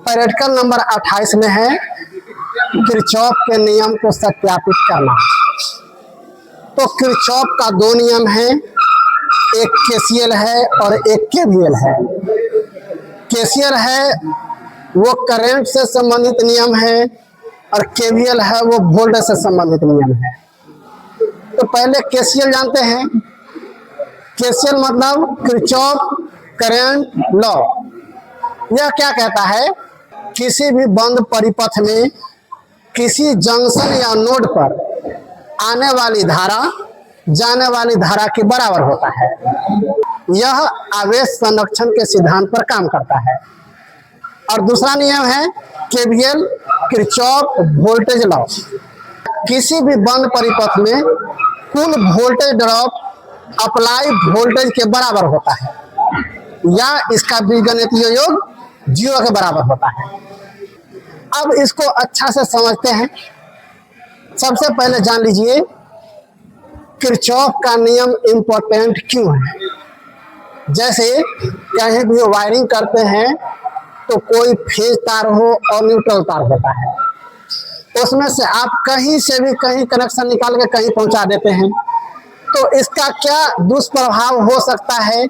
Practical number 28 में है Kirchhoff के नियम को सत्यापित करना। तो किरचॉफ का दो नियम है, एक केसीएल है और एक केवीएल है। केसीएल है वो करंट से संबंधित नियम है और केवीएल है वो वोल्टेज से संबंधित नियम है। तो पहले केसीएल जानते हैं। केसीएल मतलब किरचॉफ करंट लॉ। यह क्या कहता है, किसी भी बंद परिपथ में किसी जंक्शन या नोड पर आने वाली धारा जाने वाली धारा के बराबर होता है। यह आवेश संरक्षण के सिद्धांत पर काम करता है। और दूसरा नियम है केवीएल, किरचॉफ वोल्टेज लॉ। किसी भी बंद परिपथ में कुल वोल्टेज ड्रॉप अप्लाई वोल्टेज के बराबर होता है या इसका बीजगणितीय योग 0 के बराबर होता है। अब इसको अच्छा से समझते हैं। सबसे पहले जान लीजिए किरचॉफ का नियम इम्पोर्टेंट क्यों है। जैसे कहीं भी वायरिंग करते हैं तो कोई फेज तार हो और न्यूट्रल तार होता है, उसमें से आप कहीं से भी कहीं कनेक्शन निकाल के कहीं पहुंचा देते हैं, तो इसका क्या दुष्प्रभाव हो सकता है,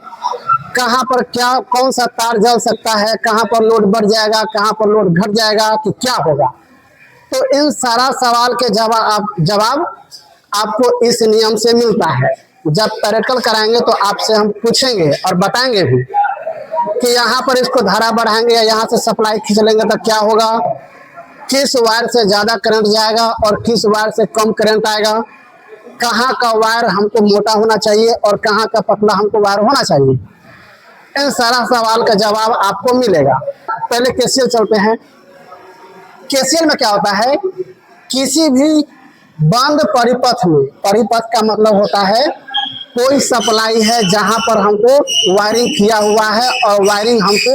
कहां पर क्या कौन सा तार जल सकता है, कहां पर लोड बढ़ जाएगा, कहां पर लोड घट जाएगा, कि क्या होगा। तो इन सारा सवाल के जवाब आपको इस नियम से मिलता है। जब प्रैक्टिकल कराएंगे तो आपसे हम पूछेंगे और बताएंगे भी कि यहाँ पर इसको धारा बढ़ाएंगे या यहाँ से सप्लाई खींच लेंगे तो क्या होगा, किस वायर से ज्यादा करंट जाएगा और किस वायर से कम करंट आएगा, कहाँ का वायर हमको मोटा होना चाहिए और कहाँ का पतला हमको वायर होना चाहिए। इन सारा सवाल का जवाब आपको मिलेगा। पहले केसीएल चलते हैं। केसीएल में क्या होता है, किसी भी बंद परिपथ में, परिपथ का मतलब होता है कोई सप्लाई है जहां पर हमको वायरिंग किया हुआ है और वायरिंग हमको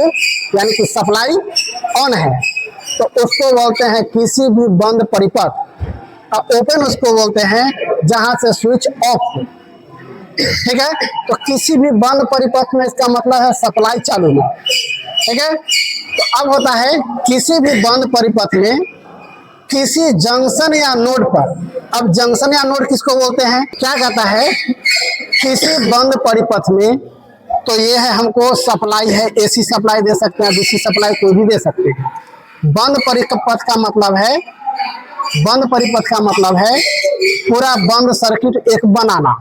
यानी कि सप्लाई ऑन है, तो उसको बोलते हैं किसी भी बंद परिपथ। और ओपन उसको बोलते हैं जहां से स्विच ऑफ हो। ठीक है, तो किसी भी बंद परिपथ में इसका मतलब है सप्लाई चालू है। ठीक है, तो अब होता है किसी भी बंद परिपथ में किसी जंक्शन या नोड पर। अब जंक्शन या नोड किसको बोलते हैं, क्या कहता है, किसी बंद परिपथ में, तो ये है हमको सप्लाई है, एसी सप्लाई दे सकते हैं, डीसी सप्लाई कोई भी दे सकते हैं। बंद परिपथ का मतलब है, बंद परिपथ का मतलब है पूरा बंद सर्किट एक बनाना।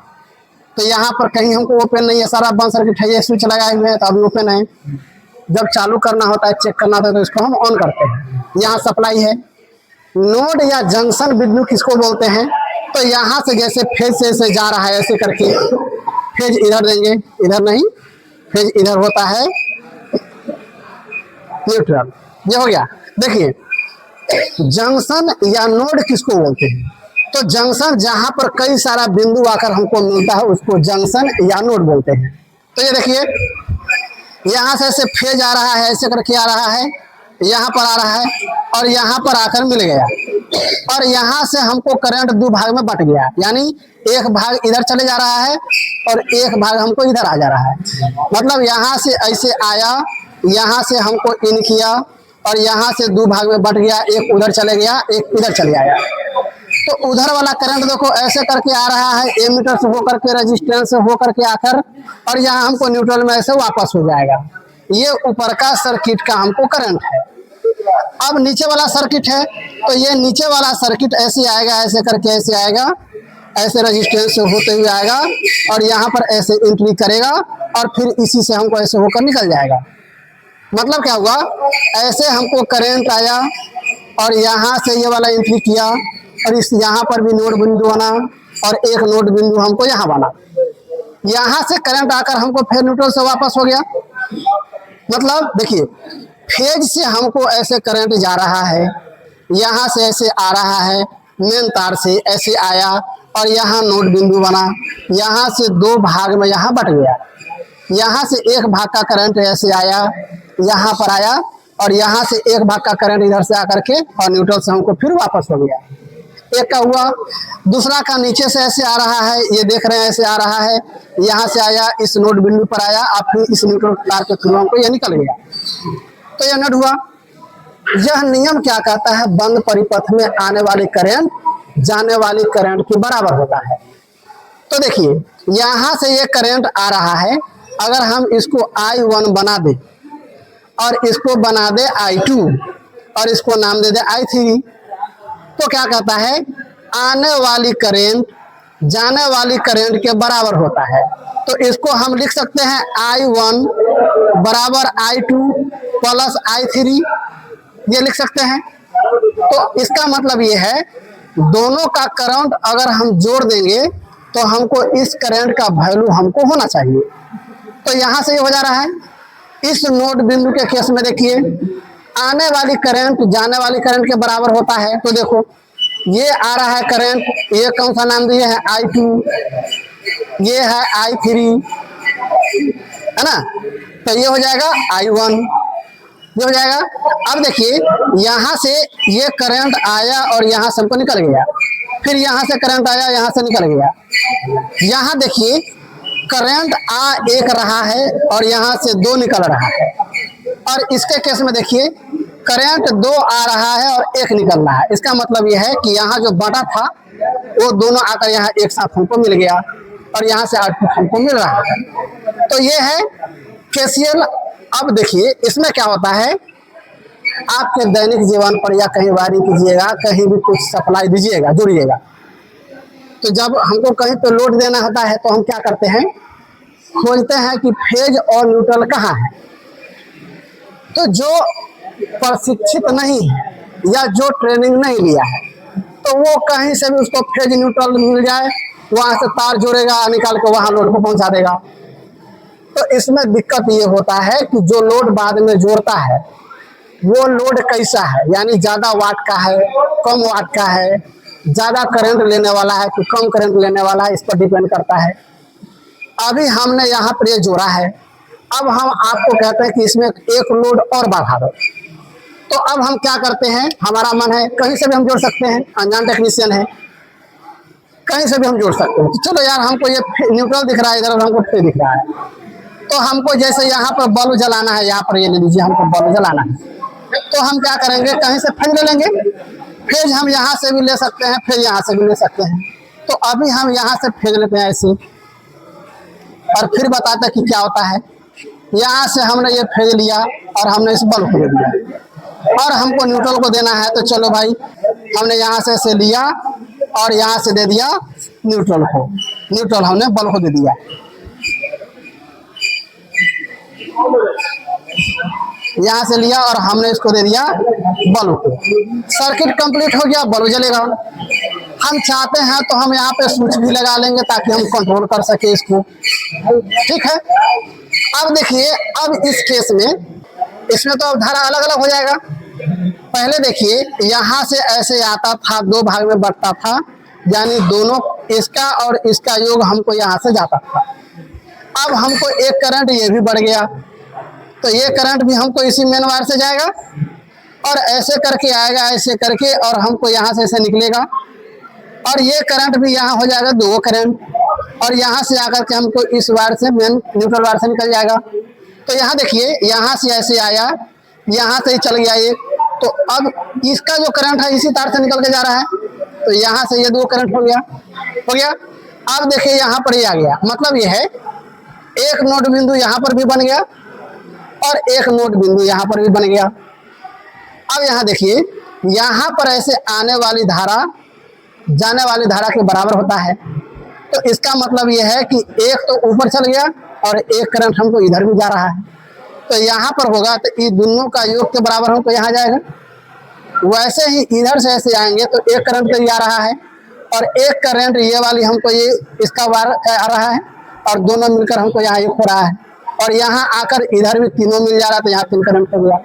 तो यहाँ पर कहीं हमको ओपन नहीं है, सारा बंद सर्किट है, ये स्विच लगाए हुए हैं तो अभी ओपन है। जब चालू करना होता है, चेक करना होता है, तो इसको हम ऑन करते हैं। यहाँ सप्लाई है। नोड या जंक्शन बिंदु किसको बोलते हैं, तो यहाँ से जैसे फेज से जा रहा है ऐसे करके, फेज इधर देंगे, इधर नहीं, फेज इधर होता है न्यूट्रल। ये हो गया। देखिए जंक्शन या नोड किसको बोलते हैं, तो जंक्शन जहां पर कई सारा बिंदु आकर हमको मिलता है उसको जंक्शन या नोड बोलते हैं। तो ये देखिए यहाँ से ऐसे फेज आ रहा है, ऐसे करके आ रहा है, यहाँ पर आ रहा है और यहाँ पर आकर मिल गया, और यहाँ से हमको करंट दो भाग में बट गया, यानी एक भाग इधर चले जा रहा है और एक भाग हमको इधर आ जा रहा है। मतलब यहाँ से ऐसे आया, यहाँ से हमको इन किया और यहाँ से दो भाग में बट गया, एक उधर चले गया, एक इधर चले आया। तो उधर वाला करंट देखो ऐसे करके आ रहा है, एमीटर से होकर के, रेजिस्टेंस से होकर के आकर, और यहाँ हमको न्यूट्रल में ऐसे वापस हो जाएगा। ये ऊपर का सर्किट का हमको करंट है। अब नीचे वाला सर्किट है, तो ये नीचे वाला सर्किट ऐसे आएगा, ऐसे करके ऐसे आएगा, ऐसे रेजिस्टेंस से होते हुए आएगा और यहाँ पर ऐसे एंट्री करेगा और फिर इसी से हमको ऐसे होकर निकल जाएगा। मतलब क्या हुआ, ऐसे हमको करंट आया और यहाँ से ये वाला एंट्री किया और इस यहाँ पर भी नोड बिंदु बना और एक नोड बिंदु हमको यहाँ बना। यहाँ से करंट आकर हमको फिर न्यूट्रल से वापस हो गया। मतलब देखिए फेज से हमको ऐसे करंट जा रहा है, यहाँ से ऐसे आ रहा है, मेन तार से ऐसे आया और यहाँ नोड बिंदु बना, यहाँ से दो भाग में यहाँ बट गया। यहाँ से एक भाग का करंट ऐसे आया, यहाँ पर आया और यहाँ से एक भाग का करंट इधर से आकर के और न्यूट्रल से हमको फिर वापस हो गया। एक का हुआ, दूसरा का नीचे से ऐसे आ रहा है, ये देख रहे हैं ऐसे आ रहा है, यहाँ से आया, इस नोड बिंदु पर आया, आप फिर इस न्यूट्रल तार के थ्रू हमको ये निकल गया। तो यह नोट हुआ। यह नियम क्या कहता है, बंद परिपथ में आने वाली करंट जाने वाली करंट के बराबर होता है। तो देखिए यहां से ये करंट आ रहा है, अगर हम इसको I1 बना दे और इसको बना दे I2 और इसको नाम दे दे I3, तो क्या कहता है, आने वाली करंट जाने वाली करंट के बराबर होता है। तो इसको हम लिख सकते हैं I1 बराबर I2 प्लस I3, ये लिख सकते हैं। तो इसका मतलब ये है दोनों का करंट अगर हम जोड़ देंगे तो हमको इस करंट का वैल्यू हमको होना चाहिए। तो यहां से ये हो जा रहा है। इस नोड बिंदु के केस में देखिए आने वाली करंट जाने वाली करंट के बराबर होता है। तो देखो ये आ रहा है करंट, ये कौन सा नाम दिए है I2, ये है I3, है ना। तो ये हो जाएगा I1, ये हो जाएगा। अब देखिए यहां से ये करंट आया और यहां से हमको निकल गया, फिर यहां से करंट आया यहां से निकल गया। यहां देखिए करंट आ एक रहा है और यहां से दो निकल रहा है, और इसके केस में देखिए करंट दो आ रहा है और एक निकल रहा है। इसका मतलब यह है कि यहाँ जो बटा था वो दोनों आकर यहाँ एक साथ हमको मिल गया और यहाँ से आउटपुट हमको मिल रहा है। तो ये है केसीएल। अब देखिए इसमें क्या होता है, आपके दैनिक जीवन पर या कहीं वायरिंग कीजिएगा, कहीं भी कुछ सप्लाई दीजिएगा, जोड़िएगा, तो जब हमको कहीं पे लोड देना होता है तो हम क्या करते हैं, खोजते हैं कि फेज और न्यूट्रल कहाँ है। तो जो प्रशिक्षित नहीं है या जो ट्रेनिंग नहीं लिया है तो वो कहीं से भी उसको फेज न्यूट्रल मिल जाए, वहां से तार जोड़ेगा, निकाल के वहां लोड को पहुंचा देगा। तो इसमें दिक्कत ये होता है कि जो लोड बाद में जोड़ता है वो लोड कैसा है, यानी ज्यादा वाट का है, कम वाट का है, ज्यादा करंट लेने वाला है कि कम करंट लेने वाला है, इस पर डिपेंड करता है। अभी हमने यहाँ पर ये जोड़ा है, अब हम आपको कहते हैं कि इसमें एक लोड और बढ़ा दो। तो अब हम क्या करते हैं, हमारा मन है कहीं से भी हम जोड़ सकते हैं, अनजान टेक्नीशियन है, कहीं से भी हम जोड़ सकते हैं। तो चलो यार हमको ये न्यूट्रल दिख रहा है, इधर हमको फेज दिख रहा है, तो हमको जैसे यहाँ पर बल्ब जलाना है, यहाँ पर ये ले लीजिए हमको बल्ब जलाना है, तो हम क्या करेंगे, कहीं से फेज ले लेंगे। फेज हम यहाँ से भी ले सकते हैं, फेज यहाँ से भी ले सकते हैं। तो अभी हम यहाँ से फेज लेते हैं ऐसे, और फिर बताते हैं कि क्या होता है। यहाँ से हमने ये फेज लिया और हमने इस बल्ब को दे दिया, और हमको न्यूट्रल को देना है। तो चलो भाई हमने यहाँ से लिया और यहाँ से दे दिया न्यूट्रल को, न्यूट्रल हमने बल्ब को दे दिया। यहाँ से लिया और हमने इसको दे दिया बल्ब को, सर्किट कंप्लीट हो गया, बल्ब जलेगा। हम चाहते हैं तो हम यहाँ पे स्विच भी लगा लेंगे ताकि हम कंट्रोल कर सके इसको, ठीक है। अब देखिए अब इस केस में इसमें तो अब धारा अलग अलग हो जाएगा। पहले देखिए यहाँ से ऐसे आता था, दो भाग में बढ़ता था, यानी दोनों इसका और इसका योग हमको यहाँ से जाता था। अब हमको एक करंट ये भी बढ़ गया, तो ये करंट भी हमको इसी मेन वायर से जाएगा और ऐसे करके आएगा, ऐसे करके, और हमको यहाँ से ऐसे निकलेगा, और ये करंट भी यहाँ हो जाएगा दो करंट, और यहाँ से आकर के हमको इस वायर से मेन न्यूट्रल वायर से निकल जाएगा। तो यहाँ देखिए यहाँ से ऐसे आया, यहाँ से ही चल गया ये, तो अब इसका जो करंट है इसी तार से निकल के जा रहा है, तो यहाँ से ये दो करंट हो गया। अब देखिए यहाँ पर ही आ गया, मतलब ये है एक नोड बिंदु यहाँ पर भी बन गया और एक नोड बिंदु यहाँ पर भी बन गया। अब यहाँ देखिए यहाँ पर ऐसे आने वाली धारा जाने वाली धारा के बराबर होता है, तो इसका मतलब यह है कि एक तो ऊपर चल गया और एक करंट हमको इधर भी जा रहा है, तो यहाँ पर होगा तो ये दोनों का योग के बराबर हमको यहाँ जाएगा। वैसे ही इधर से ऐसे आएंगे तो एक करंट तो ये आ रहा है और एक करंट ये वाली हमको ये इसका वार आ रहा है, और दोनों मिलकर हमको यहाँ एक हो रहा है, और यहाँ आकर इधर भी तीनों मिल जा रहा है, तो यहाँ तीन करंट हो गया,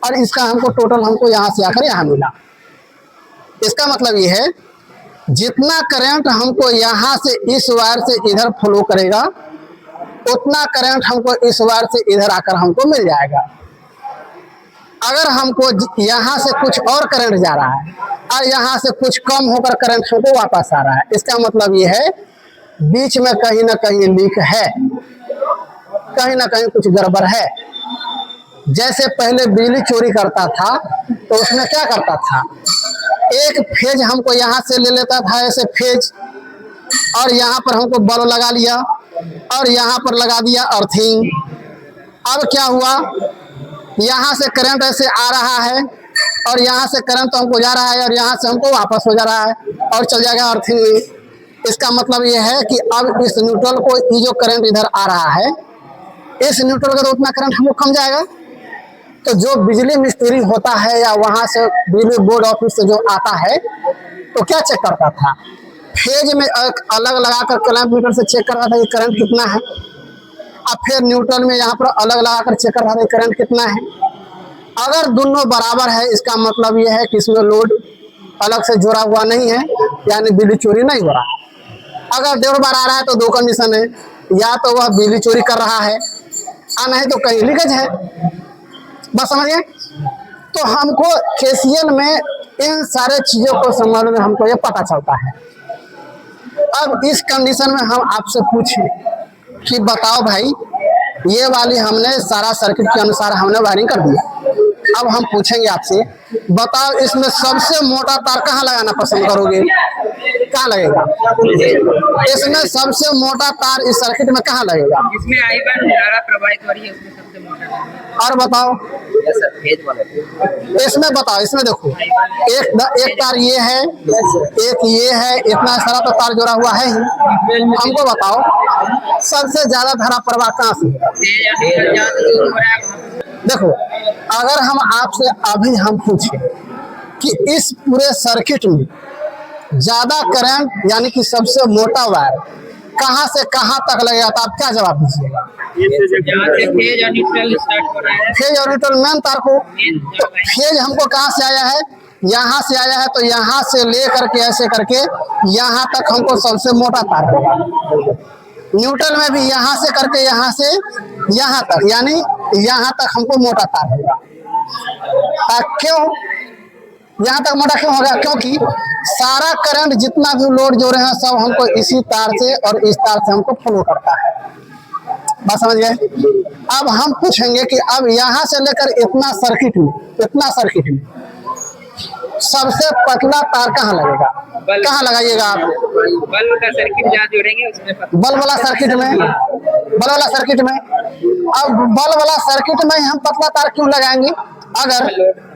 और इसका हमको टोटल हमको यहाँ से आकर यहाँ मिला। इसका मतलब ये है जितना करंट हमको यहाँ से इस वायर से इधर फ्लो करेगा उतना करंट हमको इस वायर से इधर आकर हमको मिल जाएगा। अगर हमको यहाँ से कुछ और करंट जा रहा है और यहाँ से कुछ कम होकर करंट हमको वापस आ रहा है, इसका मतलब ये है बीच में कहीं ना कहीं लीक है, कहीं ना कहीं कुछ गड़बड़ है। जैसे पहले बिजली चोरी करता था तो उसमें क्या करता था, एक फेज हमको यहाँ से ले लेता था ऐसे फेज, और यहाँ पर हमको बल्ब लगा लिया और यहाँ पर लगा दिया अर्थिंग। अब क्या हुआ, यहाँ से करंट ऐसे आ रहा है और यहाँ से करंट तो हमको जा रहा है और यहाँ से हमको वापस हो जा रहा है और चल जाएगा अर्थिंग में। इसका मतलब ये है कि अब इस न्यूट्रल को, ये जो करंट इधर आ रहा है, इस न्यूट्रल का तो उतना करंट हमको कम जाएगा। तो जो बिजली मिस्त्री होता है या वहाँ से बिजली बोर्ड ऑफिस से जो आता है तो क्या चेक करता था, फेज में अलग लगाकर क्लैंप मीटर से चेक कर रहा था कि करंट कितना है, अब फिर न्यूट्रल में यहाँ पर अलग लगाकर चेक कर रहा था करंट कितना है। अगर दोनों बराबर है इसका मतलब यह है कि इसमें लोड अलग से जोड़ा हुआ नहीं है, यानी बिजली चोरी नहीं हो रहा। अगर 1.5 बार आ रहा है तो 2 कंडीशन है, या तो वह बिजली चोरी कर रहा है और नहीं तो कहीं लीकेज है। बस समझिए। तो हमको केसीएल में इन सारे चीजों को समझने में हमको ये पता चलता है। अब इस कंडीशन में हम आपसे पूछें कि बताओ भाई, ये वाली हमने सारा सर्किट के अनुसार हमने वायरिंग कर दिया। अब हम पूछेंगे आपसे, बताओ इसमें सबसे मोटा तार कहाँ लगाना पसंद करोगे, कहाँ लगेगा? इसमें सबसे मोटा तार इस सर्किट में कहाँ लगेगा? इसमें I1 धारा प्रवाहित हो रही है, उसमें सबसे मोटा। और बताओ इसमें, बताओ इसमें देखो, एक तार ये है, एक ये है, इतना सारा तो तार जोड़ा हुआ है ही। हमको बताओ सबसे ज्यादा धारा प्रवाह कहाँ से? देखो, अगर हम आपसे अभी हम पूछे कि इस पूरे सर्किट में ज्यादा करंट यानी कि सबसे मोटा वायर कहाँ से कहाँ तक लगेगा, तो आप क्या जवाब दीजिएगा? फेज और न्यूट्रल मेन तार को। तो फेज हमको कहाँ से आया है, यहाँ से आया है, तो यहाँ से ले करके ऐसे करके यहाँ तक हमको सबसे मोटा तार होगा। न्यूट्रल में भी यहाँ से करके यहाँ से यहाँ तक, यानी यहाँ तक हमको मोटा तार होगा। क्यों यहाँ तक मोटा क्यों होगा? क्योंकि सारा करंट जितना भी लोड जो रहे हैं सब हमको इसी तार से और इस तार से हमको फ्लो करता है। बात समझ गए? अब हम पूछेंगे कि अब यहाँ से लेकर इतना सर्किट में सबसे पतला तार कहाँ लगेगा? कहाँ लगाइएगा आप? बल्ब का सर्किट जहाँ जोड़ेंगे उसमें, बल्ब वाला सर्किट में। अब बल्ब वाला सर्किट में हम पतला तार क्यों लगाएंगे? अगर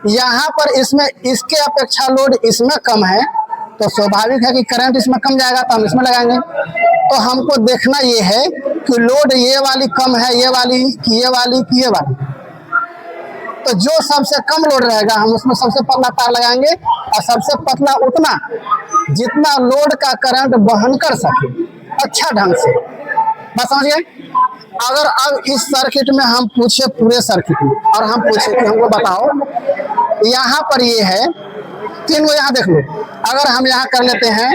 यहाँ पर इसमें इसके अपेक्षा लोड इसमें कम है तो स्वाभाविक है कि करंट इसमें कम जाएगा, तो हम इसमें लगाएंगे। तो हमको देखना ये है कि लोड ये वाली कम है, ये वाली कि ये वाली कि ये वाली। तो जो सबसे कम लोड रहेगा हम उसमें सबसे पतला तार लगाएंगे, और सबसे पतला उतना जितना लोड का करंट वहन कर सके अच्छा ढंग से। बस समझिए। अगर अब इस सर्किट में हम पूछे, पूरे सर्किट में, और हम पूछे कि हमको बताओ यहाँ पर ये है 3 गो, यहाँ देख लो। अगर हम यहाँ कर लेते हैं,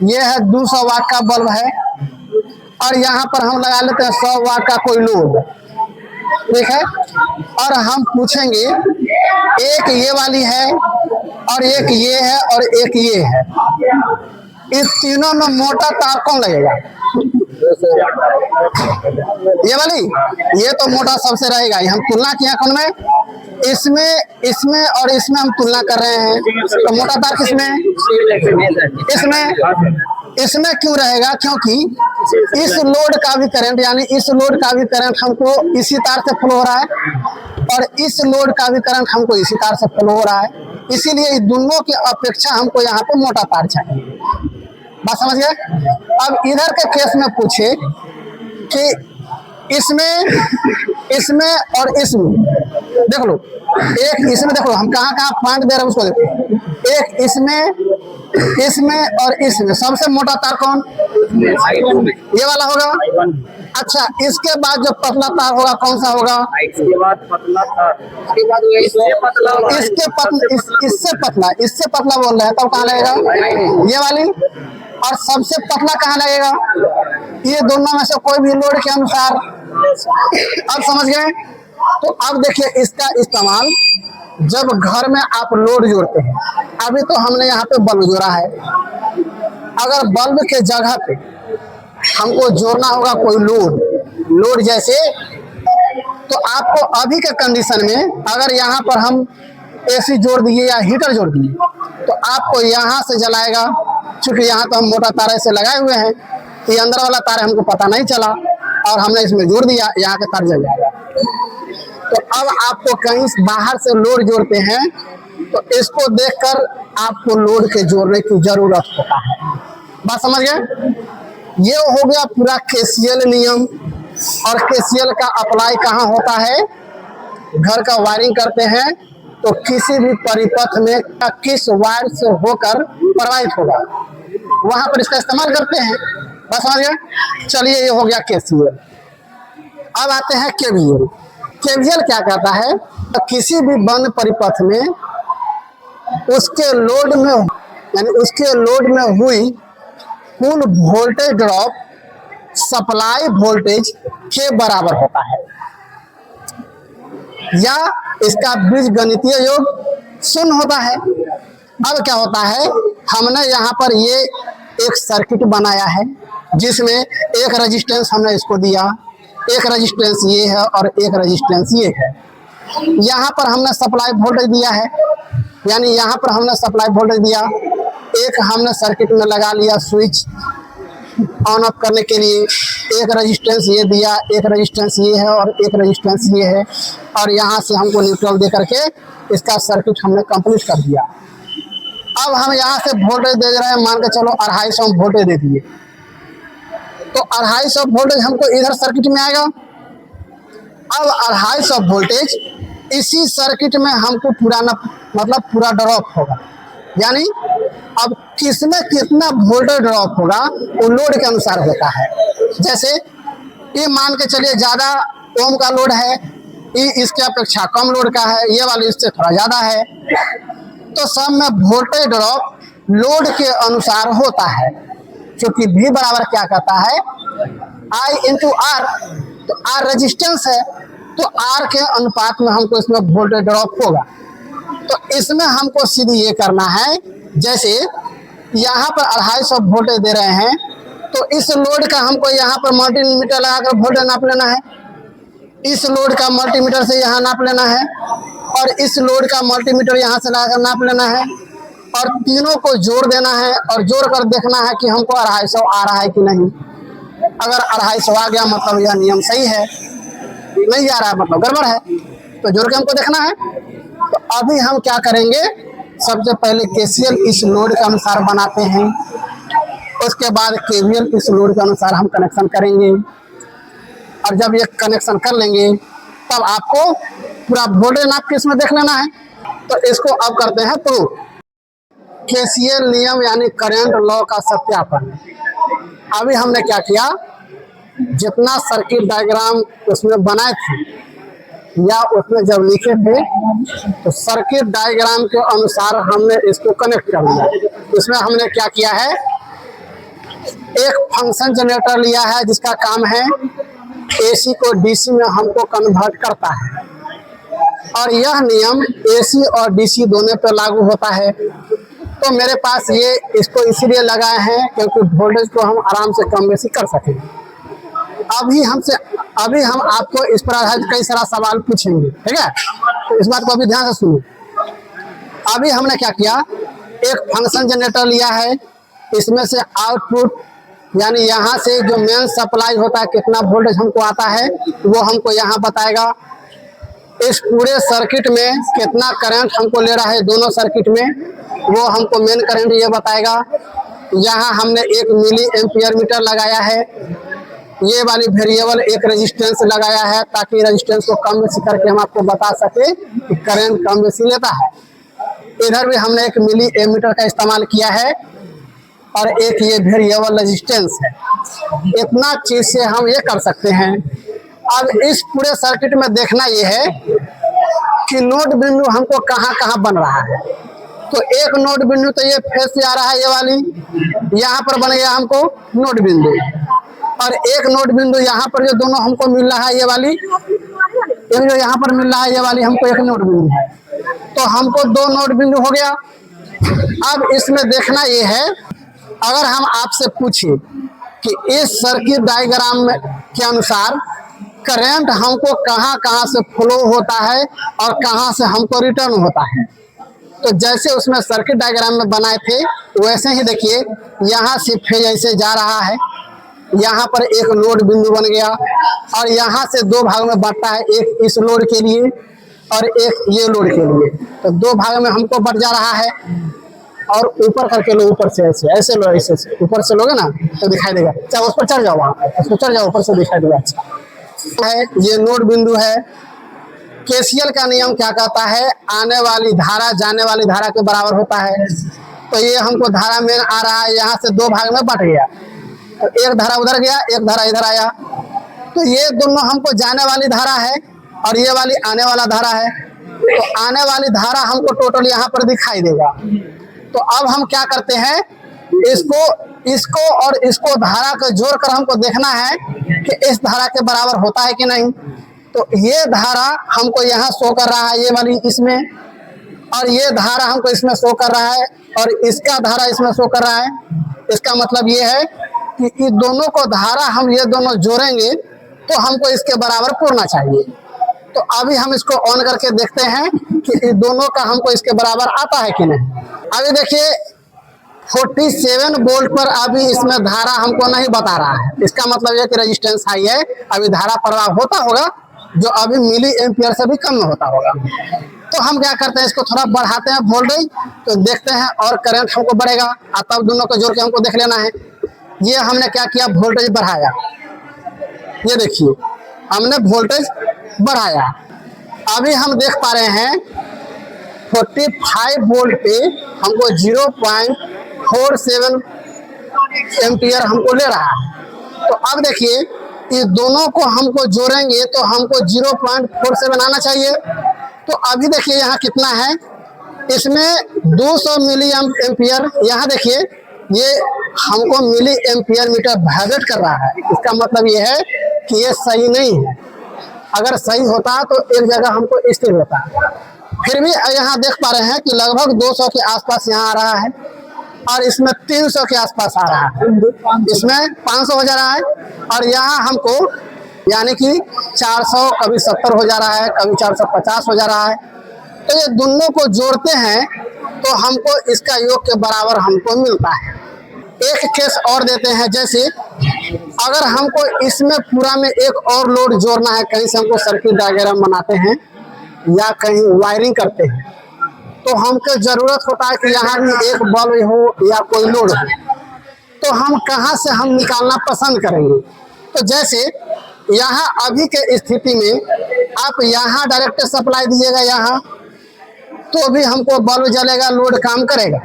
ये है 200 वाट का बल्ब है और यहाँ पर हम लगा लेते हैं 100 वाट का कोई लोड, ठीक है। और हम पूछेंगे एक ये वाली है और एक ये है और एक ये है, इस तीनों में मोटा तार कौन लगेगा? ये वाली, ये तो मोटा सबसे रहेगा। हम तुलना किया कौन में? इसमें और इसमें हम तुलना कर रहे हैं, तो मोटा तार किसमें? इसमें क्यों रहेगा? क्योंकि इस लोड का भी करंट, यानी इस लोड का भी करंट हमको इसी तार से फ्लो हो रहा है और इस लोड का भी करंट हमको इसी तार से फ्लो हो रहा है, इसीलिए दोनों की अपेक्षा हमको यहाँ पे मोटा तार चाहिए। बात समझ गए? अब इधर के केस में पूछे कि इसमें और इसमें देख लो, एक इसमें देखो, हम कहाँ पॉइंट दे रहे हैं उसको देखो। एक इसमें और इसमें सबसे मोटा तार कौन? ये वाला होगा। अच्छा, इसके बाद जो पतला तार होगा कौन सा होगा? इसके बाद पतला तार, इससे पतला बोल रहे हैं, तब कहाँ लगेगा? ये वाली। और सबसे पतला कहाँ लगेगा? ये दोनों में से कोई भी लोड के अनुसार। अब समझ गए? तो अब देखिए इसका इस्तेमाल जब घर में आप लोड जोड़ते हैं, अभी तो हमने यहाँ पे बल्ब जोड़ा है, अगर बल्ब के जगह पे हमको जोड़ना होगा कोई लोड जैसे तो आपको अभी के कंडीशन में अगर यहाँ पर हम एसी जोड़ दिए या हीटर जोड़ दिए तो आपको यहाँ से जलाएगा। क्योंकि यहाँ तो हम मोटा तार ऐसे लगाए हुए हैं, ये अंदर वाला तार हमको पता नहीं चला और हमने इसमें जोड़ दिया, यहाँ का तार जल जाएगा। तो अब आपको कहीं बाहर से लोड जोड़ते हैं तो इसको देखकर आपको लोड के जोड़ने की जरूरत होता है। बात समझ गए? ये हो गया पूरा केसीएल नियम। और केसीएल का अप्लाई कहाँ होता है? घर का वायरिंग करते हैं तो किसी भी परिपथ में किस वायर से होकर प्रवाहित होगा, वहां पर इसका इस्तेमाल करते हैं। बस समझ गए? चलिए, ये हो गया केसीएल। अब आते हैं केवीएल। केवीएल क्या कहता है? तो किसी भी बंद परिपथ में उसके लोड में यानी उसके लोड में हुई कुल वोल्टेज ड्रॉप सप्लाई वोल्टेज के बराबर होता है, या इसका बीजगणितीय योग शून्य होता है। अब क्या होता है, हमने यहाँ पर ये एक सर्किट बनाया है जिसमें एक रेजिस्टेंस हमने इसको दिया, एक रेजिस्टेंस ये है और एक रेजिस्टेंस ये है। यहाँ पर हमने सप्लाई वोल्टेज दिया है, यानी यहाँ पर हमने सप्लाई वोल्टेज दिया। एक हमने सर्किट में लगा लिया स्विच ऑन ऑफ करने के लिए, एक रेजिस्टेंस ये दिया, एक रेजिस्टेंस ये है और एक रेजिस्टेंस ये है, और यहाँ से हमको न्यूट्रल दे करके इसका सर्किट हमने कंप्लीट कर दिया। अब हम यहाँ से वोल्टेज दे रहे हैं, मान के चलो 250 वोल्टेज दे दिए, तो 250 वोल्टेज हमको इधर सर्किट में आएगा। अब 250 वोल्टेज इसी सर्किट में हमको पुराना मतलब पूरा ड्रॉप होगा, यानी अब किसमें कितना वोल्टेज ड्रॉप होगा वो लोड के अनुसार होता है। जैसे ये मान के चलिए ज़्यादा ओम का लोड है, ये इसके अपेक्षा कम लोड का है, ये वाली इससे थोड़ा ज़्यादा है, तो सब में वोल्टेज ड्रॉप लोड के अनुसार होता है। क्योंकि V बराबर क्या कहता है, I इंटू R। तो R रेजिस्टेंस है तो R के अनुपात में हमको इसमें वोल्टेज ड्रॉप होगा। तो इसमें हमको सीधे ये करना है, जैसे यहाँ पर 250 वोल्टेज दे रहे हैं तो इस लोड का हमको यहाँ पर मल्टीमीटर लगाकर वोल्टेज नाप लेना है, इस लोड का मल्टीमीटर से यहाँ नाप लेना है, और इस लोड का मल्टीमीटर यहाँ से लगाकर नाप लेना है, और तीनों को जोड़ देना है और जोड़ कर देखना है कि हमको 250 आ रहा है कि नहीं। अगर 250 आ गया मतलब यह नियम सही है, नहीं आ रहा है मतलब गड़बड़ है, तो जोड़ के हमको देखना है। तो अभी हम क्या करेंगे, सबसे पहले केसीएल इस लोड के अनुसार बनाते हैं, उसके बाद केवीएल इस लोड के अनुसार हम कनेक्शन करेंगे, और जब ये कनेक्शन कर लेंगे तब आपको पूरा वोल्टेज नाप के इसमें देख लेना है। तो इसको अब करते हैं प्रूफ। केसीएल नियम यानी करंट लॉ का सत्यापन। अभी हमने क्या किया, जितना सर्किट डायग्राम उसमें बनाए थे या उसमें जब लिखे थे तो सर्किट डायग्राम के अनुसार हमने इसको कनेक्ट कर लिया। इसमें हमने क्या किया है, एक फंक्शन जनरेटर लिया है जिसका काम है एसी को डीसी में हमको कन्वर्ट करता है, और यह नियम एसी और डीसी दोनों पर लागू होता है। तो मेरे पास ये इसको इसीलिए लगाए हैं क्योंकि वोल्टेज को हम आराम से कम बेसी कर सकें। अभी हम आपको इस पर आधारित कई सारा सवाल पूछेंगे, ठीक है, तो इस बात को अभी ध्यान से सुनो। अभी हमने क्या किया, एक फंक्शन जनरेटर लिया है, इसमें से आउटपुट यानी यहाँ से जो मेन सप्लाई होता है कितना वोल्टेज हमको आता है वो हमको यहाँ बताएगा। इस पूरे सर्किट में कितना करंट हमको ले रहा है दोनों सर्किट में वो हमको मेन करंट ये बताएगा। यहाँ हमने एक मिली एम्पियर मीटर लगाया है, ये वाली वेरिएबल एक रेजिस्टेंस लगाया है ताकि रेजिस्टेंस को कम बेसी करके हम आपको बता सके कि करंट कम बेसी लेता है। इधर भी हमने एक मिली एमीटर का इस्तेमाल किया है और एक ये वेरिएबल रेजिस्टेंस है। इतना चीज से हम ये कर सकते हैं। अब इस पूरे सर्किट में देखना ये है कि नोड बिंदु हमको कहाँ कहाँ बन रहा है। तो एक नोड बिंदु तो ये फेस से आ रहा है, ये वाली यहाँ पर बन गया हमको नोड बिंदु, और एक नोड बिंदु यहाँ पर जो दोनों हमको मिल रहा है ये वाली, ये जो यहाँ पर मिल रहा है ये वाली हमको एक नोड बिंदु है, तो हमको दो नोड बिंदु हो गया। अब इसमें देखना ये है, अगर हम आपसे पूछे कि इस सर्किट डायग्राम में के अनुसार करंट हमको कहाँ कहाँ से फ्लो होता है और कहाँ से हमको रिटर्न होता है। तो जैसे उसमें सर्किट डायग्राम में बनाए थे वैसे ही देखिए यहाँ से फेज ऐसे जा रहा है, यहाँ पर एक लोड बिंदु बन गया और यहाँ से दो भाग में बांटता है, एक इस लोड के लिए और एक ये लोड के लिए। तो दो भाग में हमको बट जा रहा है और ऊपर करके लो, ऊपर से ऐसे ऐसे लो, ऐसे ऊपर से लोगे ना तो दिखाई देगा। चाहे उस पर चढ़ जाओ, वहाँ उस पर चढ़ जाओ, ऊपर से दिखाई देगा। अच्छा है, ये नोड बिंदु है। केसीएल का नियम क्या कहता है, आने वाली धारा जाने वाली धारा के बराबर होता है। तो ये हमको धारा में आ रहा है, यहाँ से दो भाग में बट गया, तो एक धारा उधर गया, एक धारा इधर आया। तो ये दोनों हमको जाने वाली धारा है और ये वाली आने वाला धारा है। तो आने वाली धारा हमको टोटल यहाँ पर दिखाई देगा। तो अब हम क्या करते हैं, इसको और इसको धारा को जोड़कर हमको देखना है कि इस धारा के बराबर होता है कि नहीं। तो ये धारा हमको यहाँ शो कर रहा है, ये वाली इसमें, और ये धारा हमको इसमें शो कर रहा है और इसका धारा इसमें शो कर रहा है। इसका मतलब ये है कि इन दोनों को धारा हम ये दोनों जोड़ेंगे तो हमको इसके बराबर पूरना चाहिए। तो अभी हम इसको ऑन करके देखते हैं कि इन दोनों का हमको इसके बराबर आता है कि नहीं। अभी देखिए 47 वोल्ट पर अभी इसमें धारा हमको नहीं बता रहा है। इसका मतलब यह कि रेजिस्टेंस हाई है, अभी धारा प्रवाह होता होगा जो अभी मिली एम्पियर से भी कम में होता होगा। तो हम क्या करते हैं, इसको थोड़ा बढ़ाते हैं वोल्टेज, तो देखते हैं और करंट हमको बढ़ेगा। तब दोनों को जोड़ के हमको देख लेना है। ये हमने क्या किया, वोल्टेज बढ़ाया, ये देखिए हमने वोल्टेज बढ़ाया। अभी हम देख पा रहे हैं 45 वोल्ट पे हमको 0.47 एम्पियर हमको ले रहा है। तो अब देखिए ये दोनों को हमको जोड़ेंगे तो हमको 0.47 आना चाहिए। तो अभी देखिए यहाँ कितना है, इसमें 200 मिली एम्पियर। यहाँ देखिए ये हमको मिली एम्पियर मीटर वाइब्रेट कर रहा है। इसका मतलब ये है कि ये सही नहीं है। अगर सही होता तो एक जगह हमको स्थिर होता। फिर भी यहाँ देख पा रहे हैं कि लगभग 200 के आसपास यहाँ आ रहा है और इसमें 300 के आसपास आ रहा है, इसमें 500 हो जा रहा है और यहाँ हमको यानी कि 400, कभी 70 हो जा रहा है, कभी 450 हो जा रहा है। तो ये दोनों को जोड़ते हैं तो हमको इसका योग के बराबर हमको मिलता है। एक केस और देते हैं, जैसे अगर हमको इसमें पूरा में एक और लोड जोड़ना है, कहीं से हमको सर्किट डायग्राम बनाते हैं या कहीं वायरिंग करते हैं, तो हमको जरूरत होता है कि यहाँ भी एक बल्ब हो या कोई लोड हो। तो हम कहाँ से हम निकालना पसंद करेंगे। तो जैसे यहाँ अभी के स्थिति में आप यहाँ डायरेक्ट सप्लाई दीजिएगा यहाँ, तो भी हमको बल्ब जलेगा, लोड काम करेगा।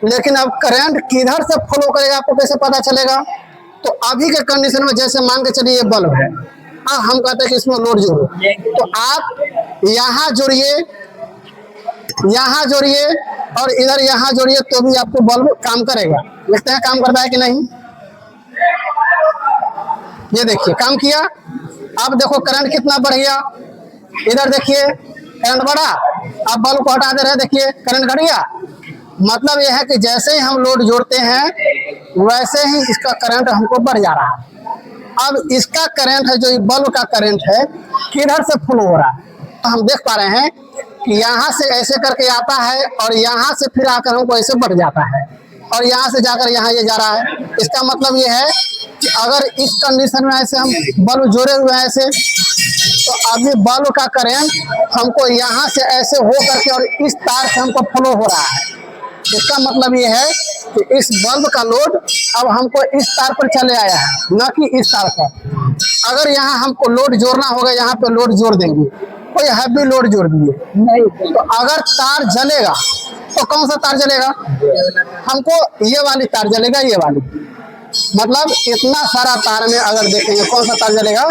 लेकिन अब करंट किधर से फ्लो करेगा आपको कैसे पता चलेगा। तो अभी के कंडीशन में जैसे मान के चलिए ये बल्ब है, हम कहते हैं कि इसमें लोड जोड़ो, तो आप यहाँ जोड़िए, यहाँ जोड़िए और इधर यहाँ जोड़िए, तो भी आपको बल्ब काम करेगा। देखते हैं काम करता है कि नहीं। ये देखिए काम किया। अब देखो करंट कितना बढ़ गया, इधर देखिए करंट बढ़ा, अब बल्ब को हटा दे रहे, देखिए करंट घट गया। मतलब यह है कि जैसे ही हम लोड जोड़ते हैं वैसे ही इसका करंट हमको बढ़ जा रहा है। अब इसका करंट है, जो ये बल्ब का करंट है, किधर से फ्लो हो रहा है। तो हम देख पा रहे हैं कि यहाँ से ऐसे करके आता है और यहाँ से फिर आकर हमको ऐसे बढ़ जाता है और यहाँ से जाकर यहाँ ये जा रहा है। इसका मतलब ये है कि अगर इस कंडीशन में ऐसे हम बल्ब जोड़े हुए हैं ऐसे, तो अभी बल्ब का करंट हमको यहाँ से ऐसे हो करके और इस तार से हमको फ्लो हो रहा है। इसका मतलब ये है कि इस बल्ब का लोड अब हमको इस तार पर चले आया है, न कि इस तार पर। अगर यहाँ हमको लोड जोड़ना होगा, यहाँ पे लोड जोड़ देंगे, कोई हैवी लोड जोड़ दिए नहीं, तो अगर तार जलेगा तो कौन सा तार जलेगा, हमको ये वाली तार जलेगा, ये वाली। मतलब इतना सारा तार में अगर देखेंगे कौन सा तार जलेगा,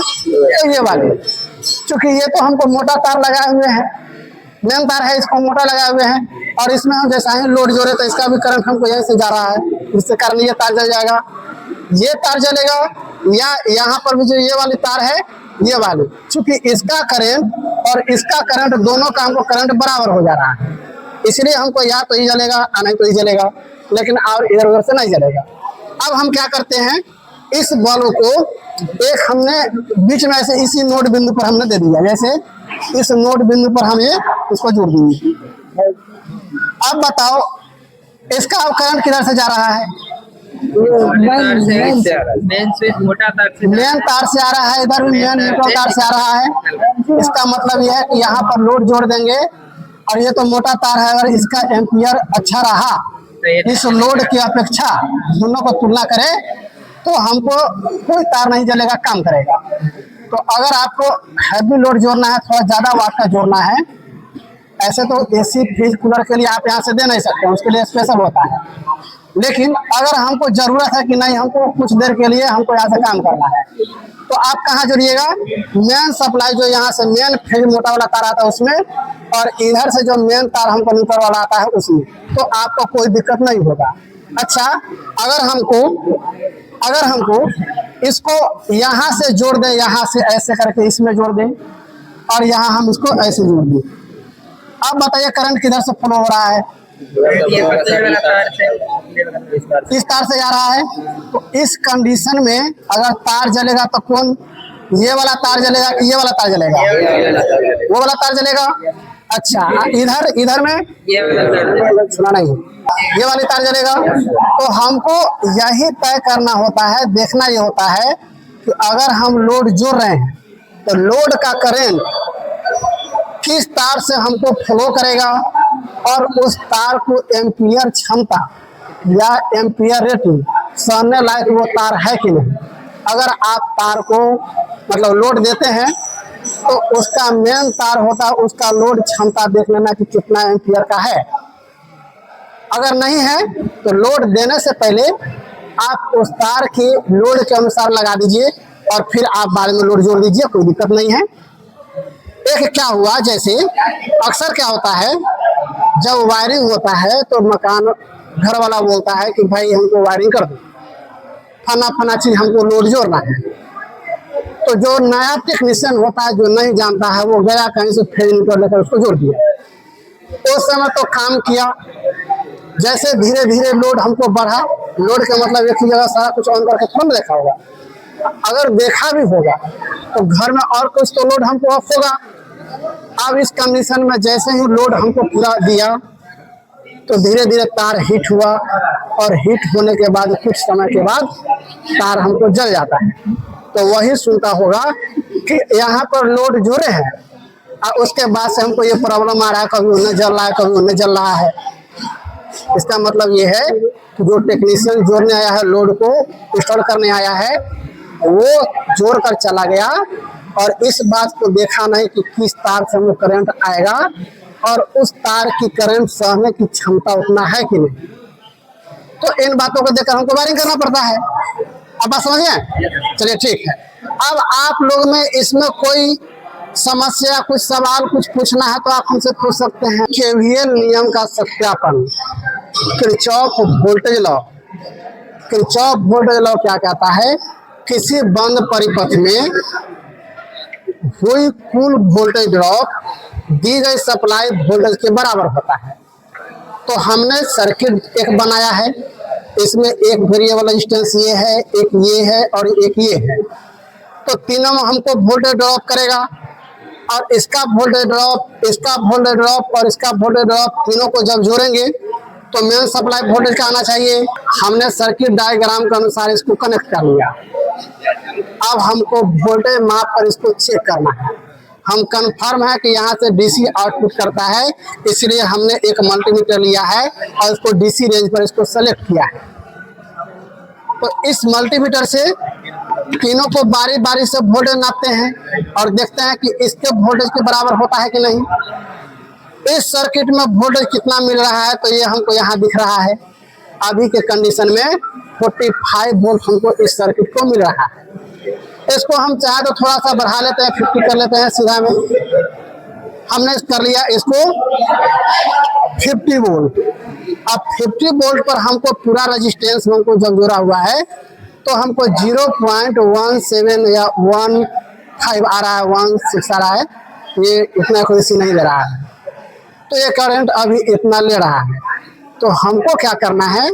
ये वाली। क्योंकि ये तो हमको मोटा तार लगाए हुए हैं, मेन तार है, इसको मोटा लगाए हुए हैं और इसमें हम जैसा ही लोड जोड़े तो इसका भी करंट हमको यहीं से जा रहा है, जिससे कारण ये तार जल जाएगा, ये तार जलेगा, या यहाँ पर भी जो ये वाली तार है ये वाली। चूंकि इसका करंट और इसका करंट दोनों का हमको करंट बराबर हो जा रहा है, इसलिए हमको या तो ही जलेगा या नहीं तो ही जलेगा, लेकिन और इधर उधर से नहीं जलेगा। अब हम क्या करते हैं, इस बल्ब को एक हमने बीच में ऐसे इसी नोड बिंदु पर हमने दे दिया, जैसे इस नोड बिंदु पर हम ये इसको जोड़ देंगे। अब बताओ इसका अब करंट किधर से जा रहा है? मेन स्विच मोटा तार से मेन तार से आ रहा है, इधर भी मेन न्यूट्रल तार से आ रहा है। इसका मतलब यह है कि यहाँ पर लोड जोड़ देंगे और ये तो मोटा तार है, अगर इसका एम्पियर अच्छा रहा इस लोड की अपेक्षा, दोनों को तुलना करें तो हमको कोई तार नहीं जलेगा, काम करेगा। तो अगर आपको हैवी लोड जोड़ना है, थोड़ा ज्यादा वाट का जोड़ना है, ऐसे तो एसी फ्रिज कूलर के लिए आप यहाँ से दे नहीं सकते, उसके लिए स्पेशल होता है। लेकिन अगर हमको जरूरत है कि नहीं हमको कुछ देर के लिए हमको यहाँ से काम करना है, तो आप कहाँ जोड़िएगा? मेन सप्लाई जो यहाँ से मेन फ्रिज मोटा वाला तार आता है उसमें, और इधर से जो मेन तार हमको न्यूट्रल वाला आता है उसमें, तो आपको कोई दिक्कत नहीं होगा। अच्छा, अगर हमको इसको यहाँ से जोड़ दें, यहाँ से ऐसे करके इसमें जोड़ दें और यहाँ हम इसको ऐसे जोड़ दें, अब बताइए करंट किधर से फ्लो हो रहा है? इस तार से जा रहा है। तो इस कंडीशन में अगर तार जलेगा तो कौन, ये वाला तार जलेगा कि ये वाला तार जलेगा? वो वाला तार जलेगा। अच्छा, इधर में सुना नहीं, ये वाली तार जलेगा। तो हमको यही तय करना होता है, देखना ये होता है कि अगर हम लोड जोड़ रहे हैं तो लोड का करंट किस तार से हमको फ्लो करेगा और उस तार को एम्पियर क्षमता या एम्पियर रेटिंग सहने लायक वो तार है कि नहीं। अगर आप तार को मतलब लोड देते हैं तो उसका मेन तार होता है, उसका लोड क्षमता देख लेना कि कितना एम्पियर का है। अगर नहीं है तो लोड देने से पहले आप उस तार के लोड के अनुसार लगा दीजिए और फिर आप बाद में लोड जोड़ दीजिए, कोई दिक्कत नहीं है। एक क्या हुआ, जैसे अक्सर क्या होता है जब वायरिंग होता है तो मकान घर वाला बोलता है कि भाई हमको वायरिंग कर दो, फना चीज हमको लोड जोड़ना है। तो जो नया टेक्नीशियन होता है जो नहीं जानता है वो गया कहीं से फ्यूज मीटर लेकर उसको जोड़ दिया। उस समय तो काम किया, जैसे धीरे धीरे लोड हमको बढ़ा, लोड का मतलब एक ही जगह सारा कुछ ऑन करके थोड़ा देखा होगा, अगर देखा भी होगा तो घर में और कुछ तो लोड हमको ऑफ होगा। अब इस कंडीशन में जैसे ही लोड हमको पूरा दिया तो धीरे धीरे तार हीट हुआ और हीट होने के बाद कुछ समय के बाद तार हमको जल जाता है। तो वही सुनता होगा कि यहाँ पर लोड जोड़े हैं और उसके बाद से हमको ये प्रॉब्लम आ रहा है, कभी उन्हें जल रहा है कभी उन्हें जल रहा है। इसका मतलब ये है कि जो टेक्नीशियन जोड़ने आया है, लोड को इंस्टॉल करने आया है, वो जोड़ कर चला गया और इस बात को देखा नहीं कि किस तार से वो करंट आएगा और उस तार की करंट सहने की क्षमता उतना है कि नहीं। तो इन बातों को देखकर हमको वायरिंग करना पड़ता है। अब बात समझिए, चलिए ठीक है। अब आप लोग में इसमें कोई समस्या, कुछ सवाल, कुछ पूछना है तो आप हमसे पूछ सकते हैं। केवीएल नियम का सत्यापन, Kirchhoff voltage law. Kirchhoff voltage law क्या कहता है? किसी बंद परिपथ में हुई कुल वोल्टेज ड्रॉप दी गई सप्लाई वोल्टेज के बराबर होता है। तो हमने सर्किट एक बनाया है, इसमें एक वेरिएबल रेजिस्टेंस ये है, एक ये है और एक ये है। तो तीनों में हमको वोल्टेज ड्रॉप करेगा और इसका वोल्टेज ड्रॉप, इसका वोल्टेज ड्रॉप और इसका वोल्टेज ड्रॉप, तीनों को जब जोड़ेंगे तो मेन सप्लाई वोल्टेज का आना चाहिए। हमने सर्किट डायग्राम के अनुसार इसको कनेक्ट कर लिया। अब हमको वोल्टेज माप पर इसको चेक करना है। हम कंफर्म है कि यहाँ से डीसी आउटपुट करता है, इसलिए हमने एक मल्टीमीटर लिया है और इसको डीसी रेंज पर इसको सेलेक्ट किया है। तो इस मल्टीमीटर से तीनों को बारी बारी से वोल्टेज नापते हैं और देखते हैं कि इसके वोल्टेज के बराबर होता है कि नहीं। इस सर्किट में वोल्टेज कितना मिल रहा है तो ये हमको यहाँ दिख रहा है। अभी के कंडीशन में 45 वोल्ट हमको इस सर्किट को मिल रहा है। इसको हम चाहे तो थोड़ा सा बढ़ा लेते हैं, 50 कर लेते हैं सीधा में। हमने कर लिया इसको 50 वोल्ट। अब 50 वोल्ट पर हमको पूरा रेजिस्टेंस हमको जब जोड़ा हुआ है तो हमको 0.17 या 15 आ रहा है, 16 आ रहा है, ये इतना कोई सी नहीं दे रहा है। तो ये करंट अभी इतना ले रहा है। तो हमको क्या करना है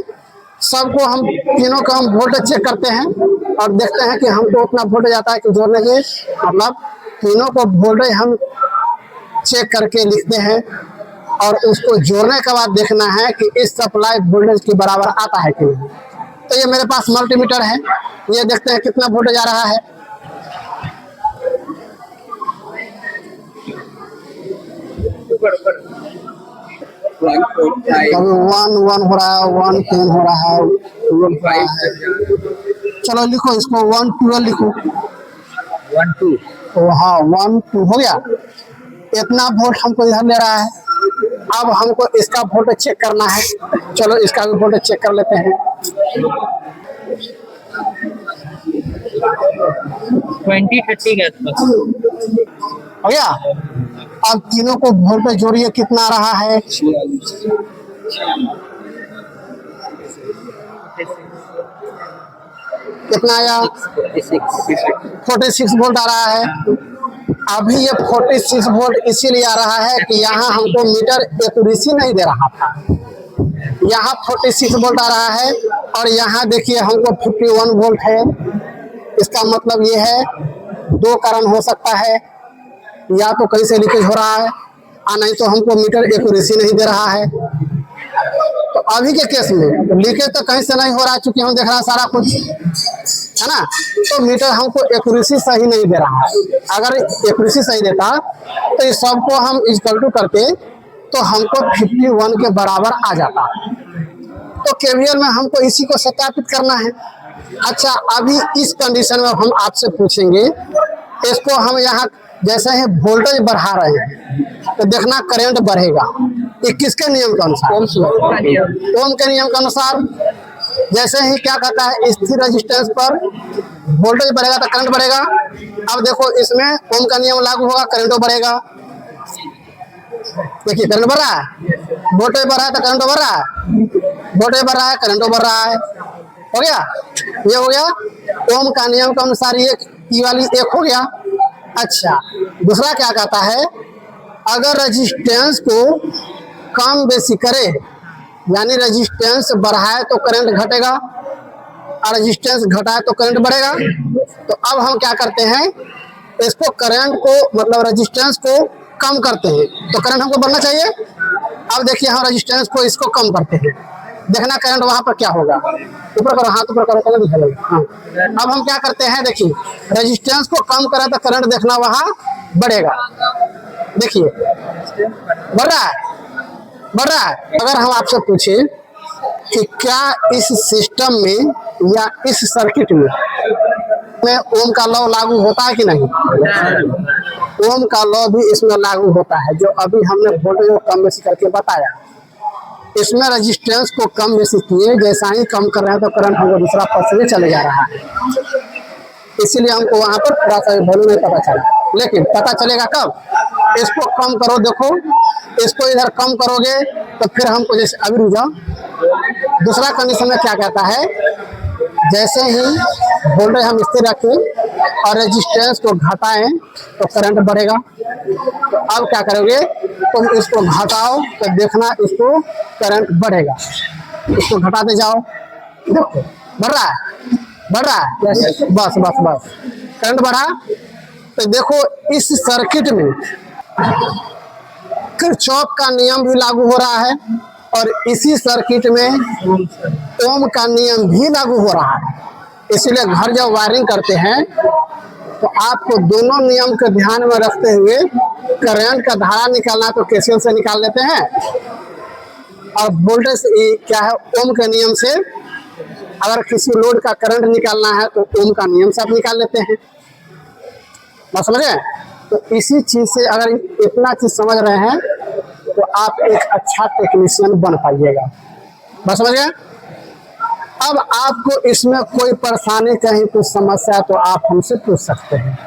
सबको हम तीनों का हम वोल्टेज चेक करते हैं और देखते हैं कि हमको उतना वोल्टेज आता है कि जोड़ने के, मतलब तीनों को वोल्टेज हम चेक करके लिखते हैं और उसको जोड़ने के बाद देखना है कि इस सप्लाई वोल्टेज के बराबर आता है कि नहीं। तो ये मेरे पास मल्टीमीटर है, ये देखते हैं कितना वोल्टेज आ रहा है। अभी 1 हो रहा है, 110 हो रहा है, 12 हो रहा है। चलो लिखो इसको 112 लिखो। 1-2 तो हाँ 1-2 हो गया। इतना वोल्ट हमको इधर ले रहा है। अब हमको इसका वोल्टेज चेक करना है। चलो इसका भी वोल्टेज चेक कर लेते हैं। 20-30 के आसपास हो गया। अब तीनों को वोल्टेज जोड़िए, कितना आ रहा है? कितना आया? 46 वोल्ट आ रहा है। अभी ये 46 वोल्ट इसीलिए आ रहा है कि यहाँ हमको मीटर एक्यूरेसी नहीं दे रहा था। यहाँ 46 वोल्ट आ रहा है और यहाँ देखिए हमको 51 वोल्ट है। इसका मतलब ये है दो कारण हो सकता है, या तो कहीं से लीकेज हो रहा है और नहीं तो हमको मीटर एक्यूरेसी नहीं दे रहा है। तो अभी के केस में लीकेज तो कहीं से नहीं हो रहा है, चूंकि हम देख रहे हैं सारा कुछ है ना, तो मीटर हमको एक्यूरेसी सही नहीं दे रहा है। अगर एक्यूरेसी सही देता तो इस सबको हम इक्वल टू करके तो हमको 51 के बराबर आ जाता। तो केवीएल में हमको इसी को सत्यापित करना है। अच्छा, अभी इस कंडीशन में हम आपसे पूछेंगे, इसको हम यहाँ जैसे ही वोल्टेज बढ़ा रहे हैं तो देखना करंट बढ़ेगा। ये किसके नियम के अनुसार? ओम के नियम के अनुसार। जैसे ही क्या कहता है, स्थिर रेजिस्टेंस पर वोल्टेज बढ़ेगा तो करंट बढ़ेगा। अब देखो इसमें ओम का नियम लागू होगा, करंट बढ़ेगा। देखिए करंट बढ़ रहा है, वोल्टेज बढ़ रहा है तो करंट बढ़ रहा है, वोल्टेज बढ़ रहा है करंट बढ़ रहा है। हो गया, ये हो गया ओम का नियम के अनुसार। ये वाली एक हो गया। अच्छा, दूसरा क्या कहता है, अगर रेजिस्टेंस को कम बेसी करे, यानी रेजिस्टेंस बढ़ाए तो करंट घटेगा और रेजिस्टेंस घटाए तो करंट बढ़ेगा। तो अब हम क्या करते हैं, इसको करंट को मतलब रेजिस्टेंस को कम करते हैं तो करंट हमको बढ़ना चाहिए। अब देखिए हम रेजिस्टेंस को इसको कम करते हैं, देखना करंट वहां पर क्या होगा। ऊपर करो, हाथ ऊपर करो, करंट दिखेगा। हाँ, अब हम क्या करते हैं, देखिए रेजिस्टेंस को कम करें तो करंट देखना वहां बढ़ेगा। देखिए बढ़ रहा है, बढ़ रहा है। अगर हम आपसे पूछे कि क्या इस सिस्टम में या इस सर्किट में ओम का लॉ लागू होता है कि नहीं? ओम का लॉ भी इसमें लागू होता है, जो अभी हमने वोल्टेज को कम बेसी करके बताया। इसमें रेजिस्टेंस को कम बेसी किए, जैसा ही कम कर रहे हैं तो करंट हमको दूसरा पक्ष में चले जा रहा है। इसीलिए हमको वहां पर थोड़ा सा वैल्यू नहीं पता चला, लेकिन पता चलेगा कब, इसको कम करो। देखो इसको इधर कम करोगे तो फिर हमको, जैसे अभी रुक जाओ, दूसरा कंडीशन में क्या कहता है, जैसे ही वोल्टेज हम स्थिर रखें और रेजिस्टेंस को घटाएं तो करंट बढ़ेगा। तो अब क्या करोगे, तुम इसको घटाओ तो देखना इसको करंट बढ़ेगा। इसको घटाते जाओ, देखो बढ़ रहा है, बढ़ रहा है। बस बस बस, करंट बढ़ा। तो देखो इस सर्किट में किरचॉफ का नियम भी लागू हो रहा है और इसी सर्किट में ओम का नियम भी लागू हो रहा है। इसलिए घर जब वायरिंग करते हैं तो आपको दोनों नियम को ध्यान में रखते हुए करंट का धारा निकालना तो केसीएल से निकाल लेते हैं, और वोल्टेज क्या है, ओम के नियम से। अगर किसी लोड का करंट निकालना है तो ओम का नियम से आप निकाल लेते हैं। बात समझे? तो इसी चीज से अगर इतना चीज समझ रहे हैं तो आप एक अच्छा टेक्नीशियन बन पाइएगा। बात समझ गए? अब आपको इसमें कोई परेशानी, कहीं कुछ समस्या तो आप हमसे पूछ सकते हैं।